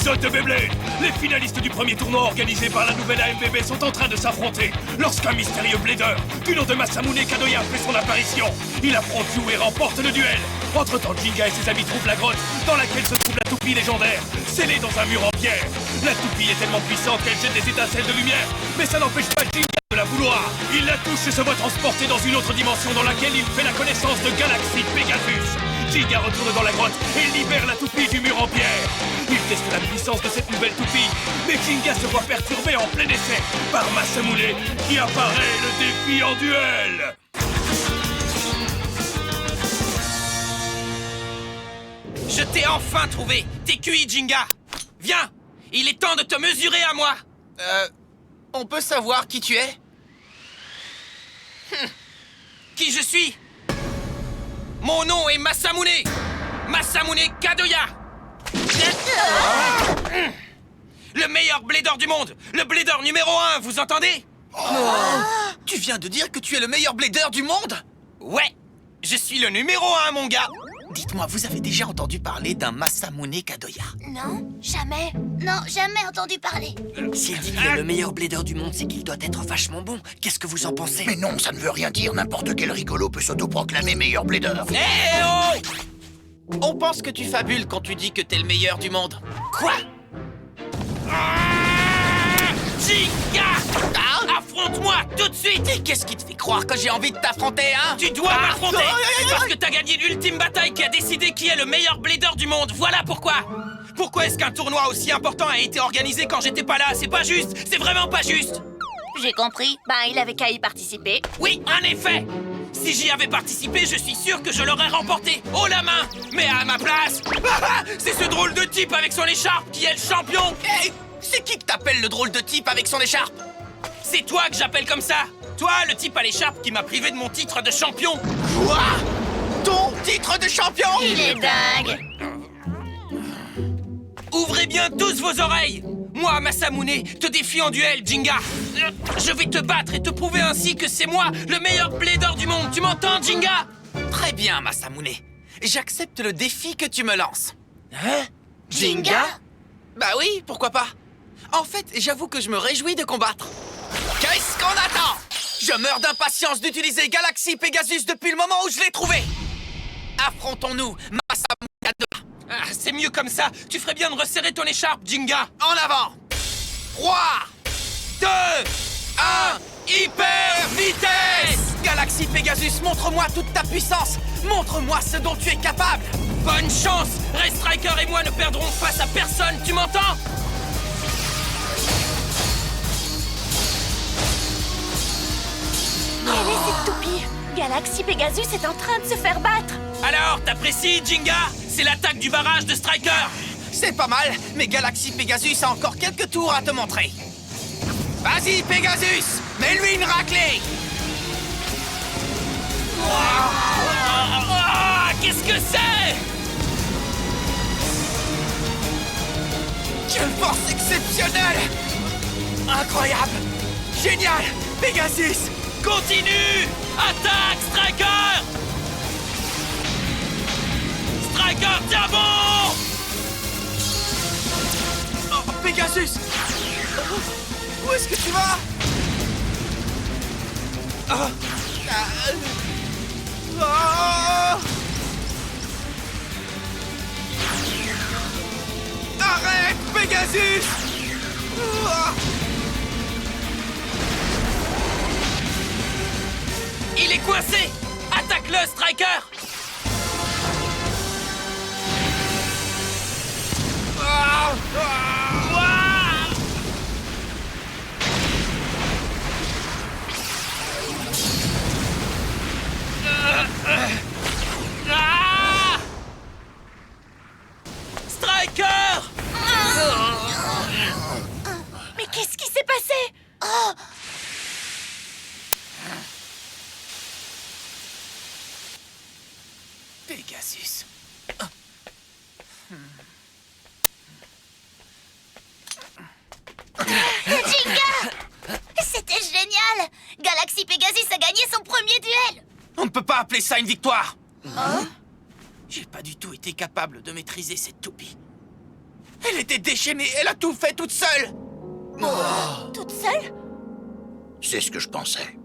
épisode de Beyblade. Les finalistes du premier tournoi organisé par la nouvelle AMBB sont en train de s'affronter lorsqu'un mystérieux blader du nom de Masamune Kadoya fait son apparition. Il affronte Yu et remporte le duel. Entre-temps, Jinga et ses amis trouvent la grotte dans laquelle se trouve la toupie légendaire, scellée dans un mur en pierre. La toupie est tellement puissante qu'elle jette des étincelles de lumière, mais ça n'empêche pas Jinga de la vouloir. Il la touche et se voit transporter dans une autre dimension dans laquelle il fait la connaissance de Galaxy Pegasus. Jinga retourne dans la grotte et libère la toupie du mur en pierre. Il teste la puissance de cette nouvelle toupie, mais Jinga se voit perturbé en plein essai par Masamune qui apparaît le défi en duel. Je t'ai enfin trouvé. T'es cuit, Jinga. Viens, il est temps de te mesurer à moi. On peut savoir qui tu es? Qui je suis? Mon nom est Masamune. Masamune Kadoya. Le meilleur blader du monde. Le blader numéro 1, vous entendez? Tu viens de dire que tu es le meilleur blader du monde? Ouais, je suis le numéro 1, mon gars. Dites-moi, vous avez déjà entendu parler d'un Masamune Kadoya? Non, jamais. Non, jamais entendu parler. S'il dit qu'il est le meilleur blader du monde, c'est qu'il doit être vachement bon. Qu'est-ce que vous en pensez? Mais non, ça ne veut rien dire. N'importe quel rigolo peut s'autoproclamer meilleur blader. Eh oh! On pense que tu fabules quand tu dis que t'es le meilleur du monde. Quoi? Jinga! Affronte-moi tout de suite! Et qu'est-ce qui te fait croire que j'ai envie de t'affronter, hein? Tu dois m'affronter! Parce que t'as gagné l'ultime bataille qui a décidé qui est le meilleur blader du monde, voilà pourquoi! Pourquoi est-ce qu'un tournoi aussi important a été organisé quand j'étais pas là? C'est pas juste! C'est vraiment pas juste! J'ai compris. Ben, il avait qu'à y participer. Oui, en effet! Si j'y avais participé, je suis sûr que je l'aurais remporté, haut la main! Mais à ma place, c'est ce drôle de type avec son écharpe qui est le champion! Hey, c'est qui que t'appelles le drôle de type avec son écharpe? C'est toi que j'appelle comme ça! Toi, le type à l'écharpe qui m'a privé de mon titre de champion! Quoi? Ton titre de champion? Il est dingue. Ouvrez bien tous vos oreilles! Moi, Masamune, te défie en duel, Jinga! Je vais te battre et te prouver ainsi que c'est moi, le meilleur blader du monde! Tu m'entends, Jinga? Très bien, Masamune. J'accepte le défi que tu me lances. Hein? Jinga? Bah oui, pourquoi pas? En fait, j'avoue que je me réjouis de combattre. Qu'est-ce qu'on attend? Je meurs d'impatience d'utiliser Galaxy Pegasus depuis le moment où je l'ai trouvé. Affrontons-nous, Masamune Kadoya. Ah, c'est mieux comme ça! Tu ferais bien de resserrer ton écharpe, Jinga! En avant! 3, 2, 1, hyper vitesse! Galaxy Pegasus, montre-moi toute ta puissance! Montre-moi ce dont tu es capable! bonne chance! Ray Striker et moi ne perdrons face à personne, tu m'entends? Quelle est cette toupie? Galaxy Pegasus est en train de se faire battre. Alors, t'apprécies, Jinga? C'est l'attaque du barrage de Striker! C'est pas mal, mais Galaxy Pegasus a encore quelques tours à te montrer. Vas-y, Pegasus! Mets-lui une raclée! Ah, qu'est-ce que c'est? Quelle force exceptionnelle! Incroyable! Génial! Pegasus! Continue! Attaque, Striker! Striker, tiens bon! Oh, Pegasus! Où est-ce que tu vas? Ah. Ah. Arrête, Pegasus! Ah. Il est coincé! Attaque-le, Striker! Ah. Ah. Ah! Striker! Mais qu'est-ce qui s'est passé? Oh! Pegasus. Jinga! C'était génial! Galaxy Pegasus a gagné son premier duel! On ne peut pas appeler ça une victoire. J'ai pas du tout été capable de maîtriser cette toupie. Elle était déchaînée, elle a tout fait toute seule. Toute seule? C'est ce que je pensais.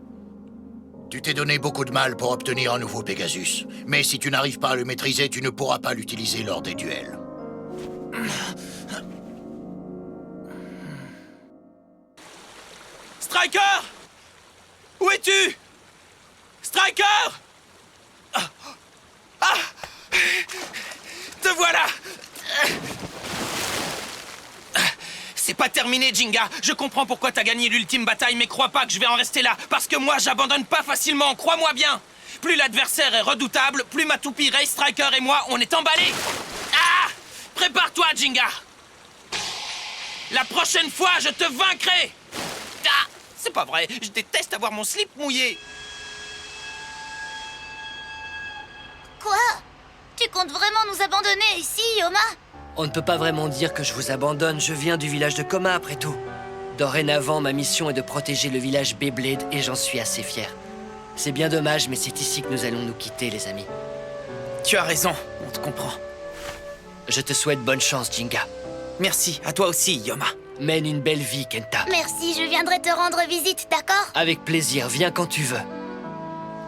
Tu t'es donné beaucoup de mal pour obtenir un nouveau Pegasus. Mais si tu n'arrives pas à le maîtriser, tu ne pourras pas l'utiliser lors des duels. Striker! Où es-tu? Striker! Ah! Te voilà! C'est pas terminé, Jinga. Je comprends pourquoi t'as gagné l'ultime bataille, mais crois pas que je vais en rester là. Parce que moi, j'abandonne pas facilement, crois-moi bien. Plus l'adversaire est redoutable, plus ma toupie Ray Striker et moi, on est emballés. Ah! Prépare-toi, Jinga. La prochaine fois, je te vaincrai. Ah! C'est pas vrai, je déteste avoir mon slip mouillé. Quoi? Tu comptes vraiment nous abandonner ici, Yoma? On ne peut pas vraiment dire que je vous abandonne, je viens du village de Coma après tout. Dorénavant, ma mission est de protéger le village Beyblade et j'en suis assez fier. C'est bien dommage, mais c'est ici que nous allons nous quitter, les amis. Tu as raison, on te comprend. Je te souhaite bonne chance, Jinga. Merci, à toi aussi, Yoma. Mène une belle vie, Kenta. Merci, je viendrai te rendre visite, d'accord? Avec plaisir, viens quand tu veux.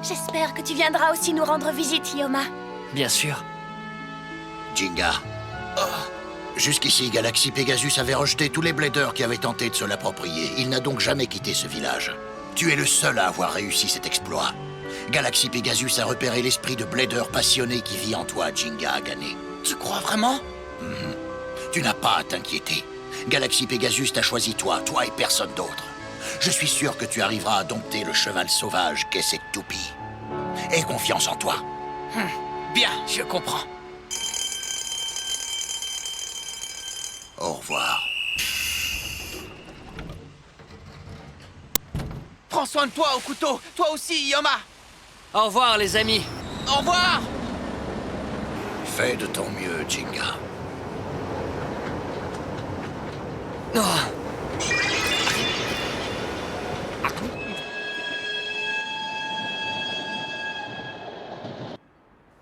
J'espère que tu viendras aussi nous rendre visite, Yoma. Bien sûr. Jinga. Jusqu'ici, Galaxy Pegasus avait rejeté tous les bladers qui avaient tenté de se l'approprier. Il n'a donc jamais quitté ce village. Tu es le seul à avoir réussi cet exploit. Galaxy Pegasus a repéré l'esprit de blader passionné qui vit en toi, Jinga Agane. Tu crois vraiment? Tu n'as pas à t'inquiéter. Galaxy Pegasus t'a choisi toi et personne d'autre. Je suis sûr que tu arriveras à dompter le cheval sauvage qu'est cette toupie. Aie confiance en toi. Bien, je comprends. Au revoir. Prends soin de toi au couteau. Toi aussi, Yoma. Au revoir, les amis. Au revoir. Fais de ton mieux, Jinga. Oh.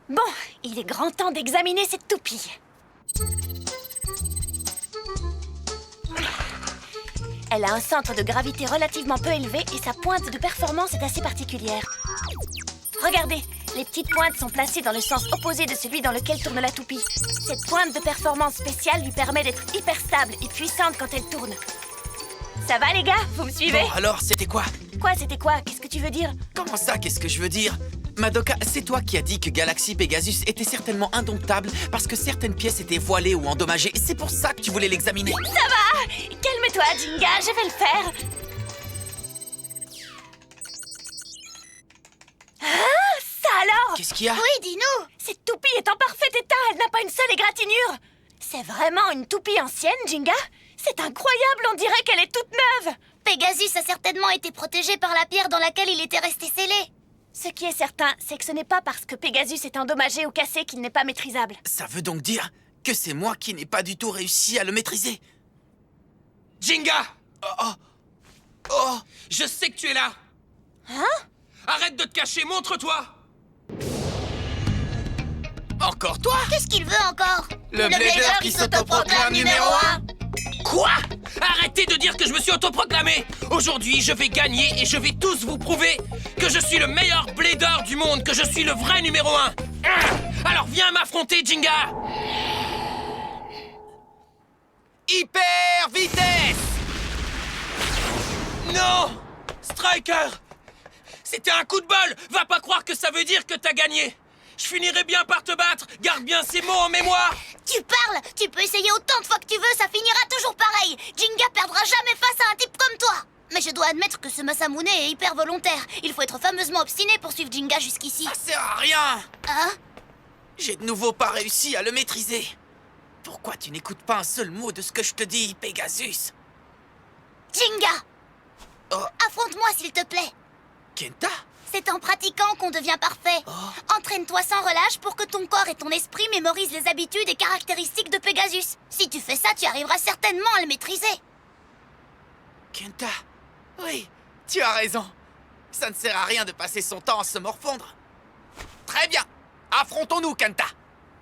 Bon, il est grand temps d'examiner cette toupie. Elle a un centre de gravité relativement peu élevé et sa pointe de performance est assez particulière. Regardez, les petites pointes sont placées dans le sens opposé de celui dans lequel tourne la toupie. Cette pointe de performance spéciale lui permet d'être hyper stable et puissante quand elle tourne. Ça va les gars? Vous me suivez? Bon, alors, c'était quoi? Quoi, c'était quoi? Qu'est-ce que tu veux dire? Comment ça, qu'est-ce que je veux dire? Madoka, c'est toi qui as dit que Galaxy Pegasus était certainement indomptable parce que certaines pièces étaient voilées ou endommagées. C'est pour ça que tu voulais l'examiner. Ça va! Calme-toi, Jinga, je vais le faire. Ah, ça alors? Qu'est-ce qu'il y a? Oui, dis-nous! Cette toupie est en parfait état, elle n'a pas une seule égratignure. C'est vraiment une toupie ancienne, Jinga? C'est incroyable, on dirait qu'elle est toute neuve. Pegasus a certainement été protégé par la pierre dans laquelle il était resté scellé. Ce qui est certain, c'est que ce n'est pas parce que Pegasus est endommagé ou cassé qu'il n'est pas maîtrisable. Ça veut donc dire que c'est moi qui n'ai pas du tout réussi à le maîtriser. Jinga! Oh, Je sais que tu es là! Hein? Arrête de te cacher, montre-toi! encore toi? Qu'est-ce qu'il veut encore? Le blader qui s'autoproclame numéro 1. Quoi? Arrêtez de dire que je me suis autoproclamé! Aujourd'hui, je vais gagner et je vais tous vous prouver que je suis le meilleur blader du monde, que je suis le vrai numéro 1! Alors viens m'affronter, Jinga! Hyper vitesse! Non! Striker! C'était un coup de bol! Va pas croire que ça veut dire que t'as gagné! Je finirai bien par te battre! Garde bien ces mots en mémoire! Tu parles! Tu peux essayer autant de fois que tu veux, ça finira toujours pareil! Jinga perdra jamais face à un type comme toi! Mais je dois admettre que ce Masamune est hyper volontaire. Il faut être fameusement obstiné pour suivre Jinga jusqu'ici. Ça sert à rien! Hein? J'ai de nouveau pas réussi à le maîtriser. Pourquoi tu n'écoutes pas un seul mot de ce que je te dis, Pegasus? Jinga! Oh. Affronte-moi s'il te plaît! Kenta? C'est en pratiquant qu'on devient parfait. Entraîne-toi sans relâche pour que ton corps et ton esprit mémorisent les habitudes et caractéristiques de Pegasus. Si tu fais ça, tu arriveras certainement à le maîtriser. Kenta? Oui, tu as raison. Ça ne sert à rien de passer son temps à se morfondre. Très bien. Affrontons-nous, Kenta.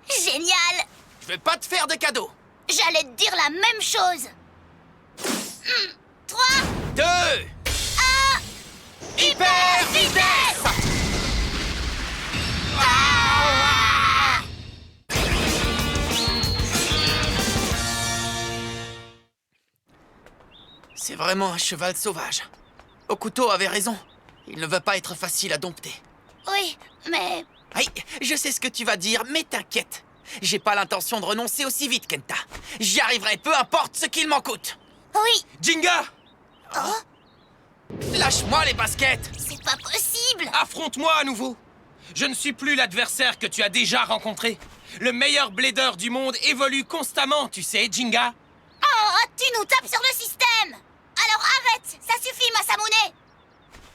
Génial! Je vais pas te faire de cadeaux. J'allais te dire la même chose. 3, 2, hyper vitesse! C'est vraiment un cheval sauvage. Okuto avait raison. Il ne va pas être facile à dompter. Oui, mais... Aïe, je sais ce que tu vas dire, mais t'inquiète. J'ai pas l'intention de renoncer aussi vite, Kenta. J'y arriverai, peu importe ce qu'il m'en coûte. Oui. Jinga! Lâche-moi les baskets! C'est pas possible. Affronte-moi à nouveau! Je ne suis plus l'adversaire que tu as déjà rencontré. Le meilleur blader du monde évolue constamment, tu sais, Jinga. Oh, tu nous tapes sur le système. Alors arrête, ça suffit, Masamune.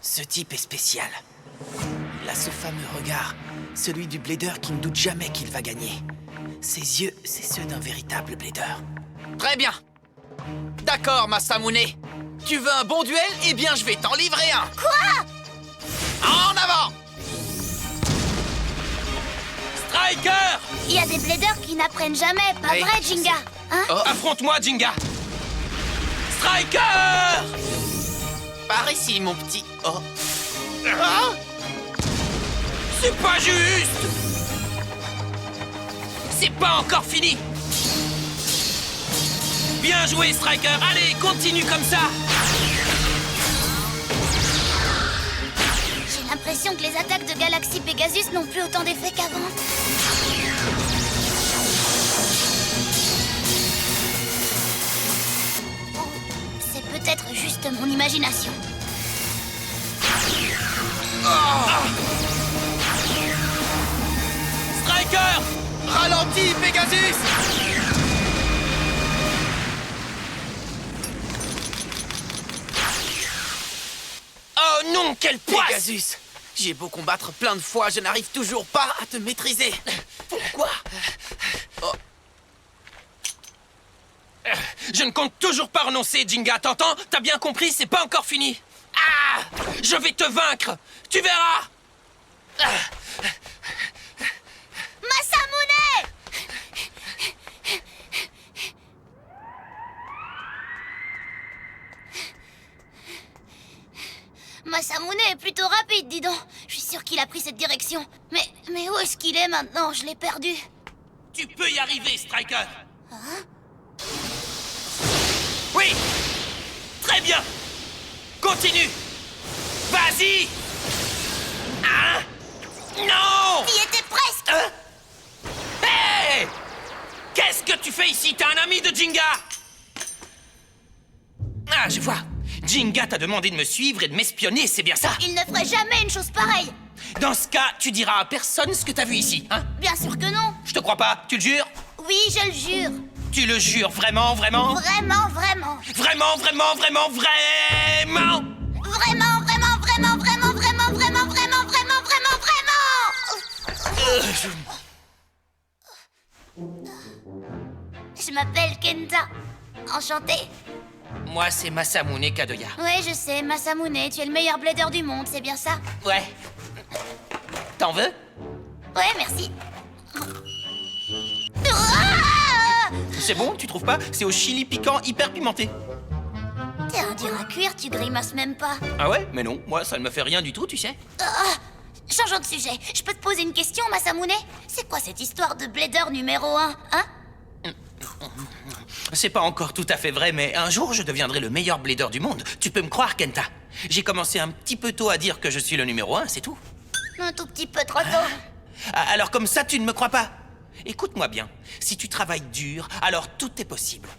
Ce type est spécial. Il a ce fameux regard, celui du blader qui ne doute jamais qu'il va gagner. Ses yeux, c'est ceux d'un véritable blader. Très bien. D'accord, Masamune. Tu veux un bon duel? Eh bien, je vais t'en livrer un. Quoi? En avant! Striker! Il y a des bladers qui n'apprennent jamais, pas Oui, vrai, je Jinga? Hein? Oh, Affronte-moi, Jinga! Striker! par ici, mon petit... Oh. C'est pas juste! C'est pas encore fini! Bien joué, Striker! Allez, continue comme ça! J'ai l'impression que les attaques de Galaxy Pegasus n'ont plus autant d'effet qu'avant. C'est peut-être juste mon imagination. Striker! Ralentis, Pegasus! Oh non, quelle poisse! Pegasus, j'ai beau combattre plein de fois, je n'arrive toujours pas à te maîtriser. Pourquoi? Je ne compte toujours pas renoncer, Jinga, t'entends? T'as bien compris, c'est pas encore fini. Ah! Je vais te vaincre! Tu verras! Masamune! Masamune est plutôt rapide, dis donc. Je suis sûre qu'il a pris cette direction. Mais où est-ce qu'il est maintenant? Je l'ai perdu. Tu peux y arriver, Striker! Oui! Très bien! Continue! Vas-y! Hein? Non! Il était presque. Hein? Hé! Qu'est-ce que tu fais ici? T'es un ami de Jinga! Ah, je vois. Jinga t'a demandé de me suivre et de m'espionner, c'est bien ça? Il ne ferait jamais une chose pareille. Dans ce cas, tu diras à personne ce que t'as vu ici, hein? Bien sûr que non. Je te crois pas, tu le jures? Oui, je le jure. Tu le jures vraiment, vraiment? Vraiment, vraiment. Vraiment, vraiment, vraiment, vraiment? Vraiment, vraiment, vraiment, vraiment, vraiment, vraiment, vraiment, vraiment, vraiment, vraiment. Je m'appelle Kenta. Enchantée. Moi, c'est Masamune Kadoya. Ouais, je sais, Masamune, tu es le meilleur blader du monde, c'est bien ça? Ouais. T'en veux? Ouais, merci. Ah! C'est bon, tu trouves pas? C'est au chili piquant hyper pimenté. T'es un dur à cuire, tu grimaces même pas. Ah ouais? Mais non, moi, ça ne me fait rien du tout, tu sais. Changeons de sujet. Je peux te poser une question, Masamune? C'est quoi cette histoire de blader numéro 1, hein? C'est pas encore tout à fait vrai, mais un jour, je deviendrai le meilleur blader du monde. Tu peux me croire, Kenta. J'ai commencé un petit peu tôt à dire que je suis le numéro 1, c'est tout. Un tout petit peu trop tôt. Alors comme ça, tu ne me crois pas? Écoute-moi bien. Si tu travailles dur, alors tout est possible.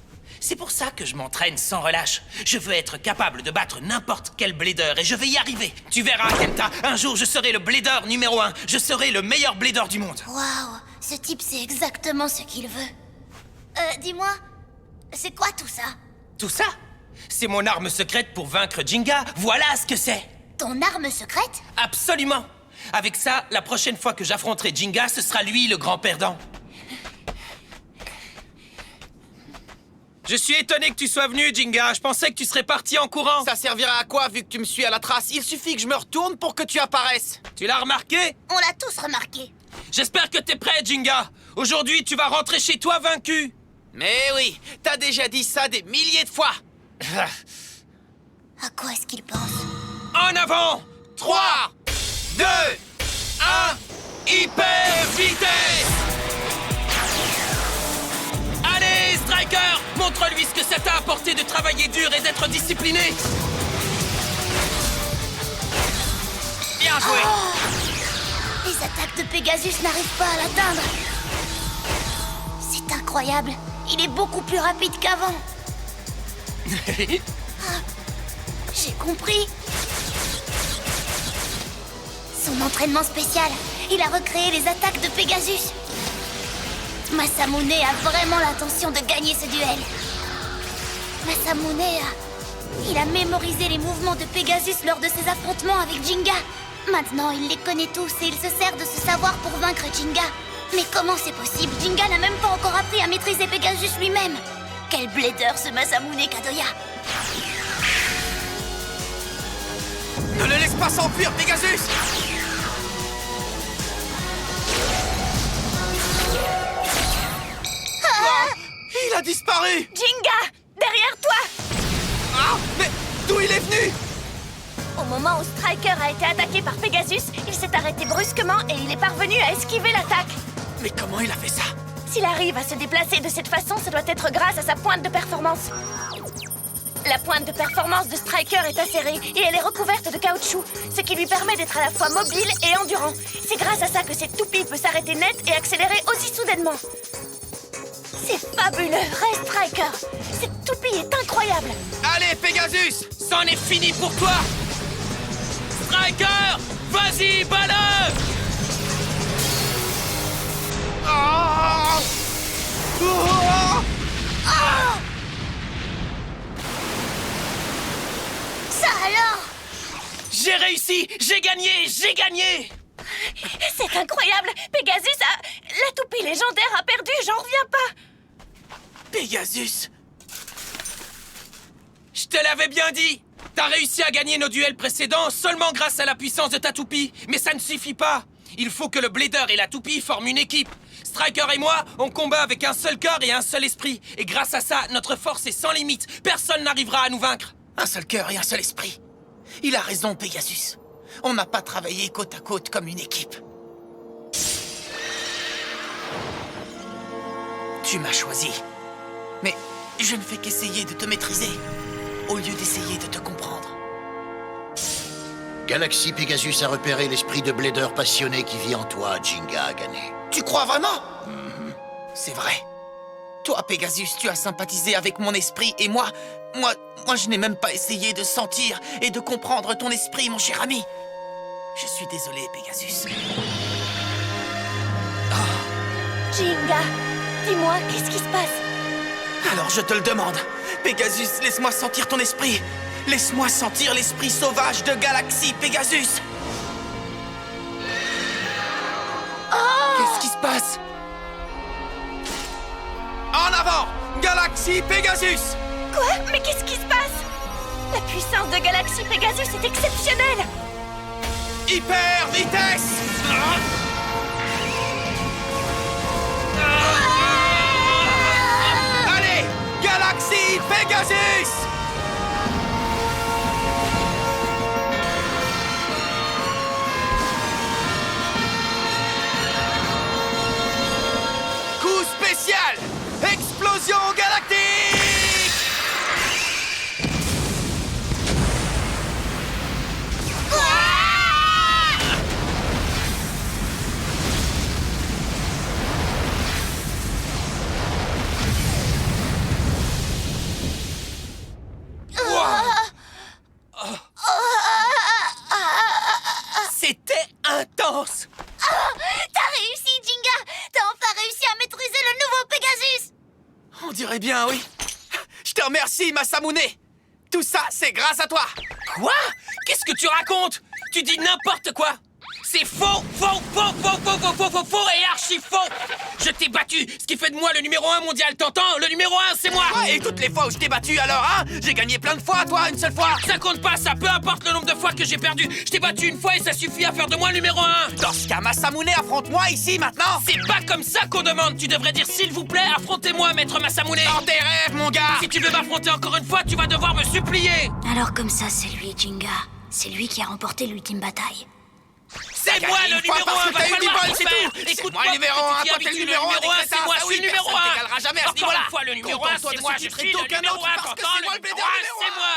C'est pour ça que je m'entraîne sans relâche. Je veux être capable de battre n'importe quel blader et je vais y arriver. Tu verras, Kenta, un jour je serai le blader numéro 1. Je serai le meilleur blader du monde. Waouh, ce type sait exactement ce qu'il veut. Dis-moi, c'est quoi tout ça? Tout ça? C'est mon arme secrète pour vaincre Jinga. Voilà ce que c'est. Ton arme secrète? Absolument. Avec ça, la prochaine fois que j'affronterai Jinga, ce sera lui le grand perdant. Je suis étonné que tu sois venu, Jinga. Je pensais que tu serais parti en courant. Ça servira à quoi vu que tu me suis à la trace? Il suffit que je me retourne pour que tu apparaisses. Tu l'as remarqué? On l'a tous remarqué. J'espère que t'es prêt, Jinga. Aujourd'hui, tu vas rentrer chez toi vaincu. Mais oui, t'as déjà dit ça des milliers de fois. À quoi est-ce qu'il pense? En avant! 3, 2, 1, hyper vitesse! Allez, Striker! Montre-lui ce que ça t'a apporté de travailler dur et d'être discipliné! Bien joué! Les attaques de Pegasus n'arrivent pas à l'atteindre. C'est incroyable. Il est beaucoup plus rapide qu'avant. J'ai compris. Son entraînement spécial, il a recréé les attaques de Pegasus. Masamune a vraiment l'intention de gagner ce duel. Masamune il a mémorisé les mouvements de Pegasus lors de ses affrontements avec Jinga. Maintenant, il les connaît tous et il se sert de ce savoir pour vaincre Jinga. Mais comment c'est possible? Jinga n'a même pas encore appris à maîtriser Pegasus lui-même. Quel blader ce Masamune Kadoya! Ne le laisse pas s'enfuir, Pegasus! Il a disparu! Jinga! Derrière toi! Ah, mais d'où il est venu? Au moment où Striker a été attaqué par Pegasus, il s'est arrêté brusquement et il est parvenu à esquiver l'attaque. Mais comment il a fait ça? S'il arrive à se déplacer de cette façon, ça doit être grâce à sa pointe de performance. La pointe de performance de Striker est acérée et elle est recouverte de caoutchouc, ce qui lui permet d'être à la fois mobile et endurant. C'est grâce à ça que cette toupie peut s'arrêter net et accélérer aussi soudainement. C'est fabuleux, reste Striker. Cette toupie est incroyable. Allez, Pegasus! C'en est fini pour toi! Striker! Vas-y, bats-le! Ah! Oh! Ça alors? J'ai réussi! J'ai gagné! J'ai gagné! C'est incroyable. Pegasus a... La toupie légendaire a perdu, j'en reviens pas. Pegasus! Je te l'avais bien dit! T'as réussi à gagner nos duels précédents seulement grâce à la puissance de ta toupie. Mais ça ne suffit pas. Il faut que le Blader et la toupie forment une équipe. Striker et moi, on combat avec un seul cœur et un seul esprit. Et grâce à ça, notre force est sans limite. Personne n'arrivera à nous vaincre. Un seul cœur et un seul esprit. Il a raison, Pegasus. On n'a pas travaillé côte à côte comme une équipe. Tu m'as choisi. Mais je ne fais qu'essayer de te maîtriser, au lieu d'essayer de te comprendre. Galaxy Pegasus a repéré l'esprit de Blader passionné qui vit en toi, Jinga Agane. Tu crois vraiment? C'est vrai. Toi, Pegasus, tu as sympathisé avec mon esprit et moi, je n'ai même pas essayé de sentir et de comprendre ton esprit, mon cher ami. Je suis désolé, Pegasus. Jinga, dis-moi, qu'est-ce qui se passe? Alors je te le demande. Pegasus, laisse-moi sentir ton esprit. Laisse-moi sentir l'esprit sauvage de Galaxy Pegasus. Qu'est-ce qui se passe? En avant, Galaxy Pegasus! Quoi? Mais qu'est-ce qui se passe? La puissance de Galaxy Pegasus est exceptionnelle! Hyper vitesse! Allez, Galaxy Pegasus! Coup spécial! Explosion galactique! C'était intense! T'as réussi, Jinga! T'as enfin réussi à maîtriser le nouveau Pegasus! On dirait bien, oui. Je te remercie, Masamune. Tout ça, c'est grâce à toi. Quoi? Qu'est-ce que tu racontes? Tu dis n'importe quoi! C'est faux et archi faux. Je t'ai battu, ce qui fait de moi le numéro 1 mondial, t'entends? Le numéro 1, c'est moi. Ouais, et toutes les fois où je t'ai battu alors, hein? J'ai gagné plein de fois, toi, une seule fois. Ça compte pas, ça, peu importe le nombre de fois que j'ai perdu. Je t'ai battu une fois et ça suffit à faire de moi le numéro 1. Dans ce cas, Masamune, affronte-moi ici, maintenant. C'est pas comme ça qu'on demande. Tu devrais dire s'il vous plaît, affrontez-moi, maître Masamune. Dans tes rêves, mon gars. Si tu veux m'affronter encore une fois, tu vas devoir me supplier. Alors comme ça, c'est lui, Jinga. C'est lui qui a remporté l'ultime bataille. C'est moi le numéro 1, va falloir tout faire. C'est moi le numéro 1, toi t'es le numéro 1, c'est moi, je suis le numéro 1. t'égalera jamais à ce Encore niveau-là. une fois, le numéro 1, c'est moi, je suis le numéro 1, t'entends? Le numéro 1, c'est moi.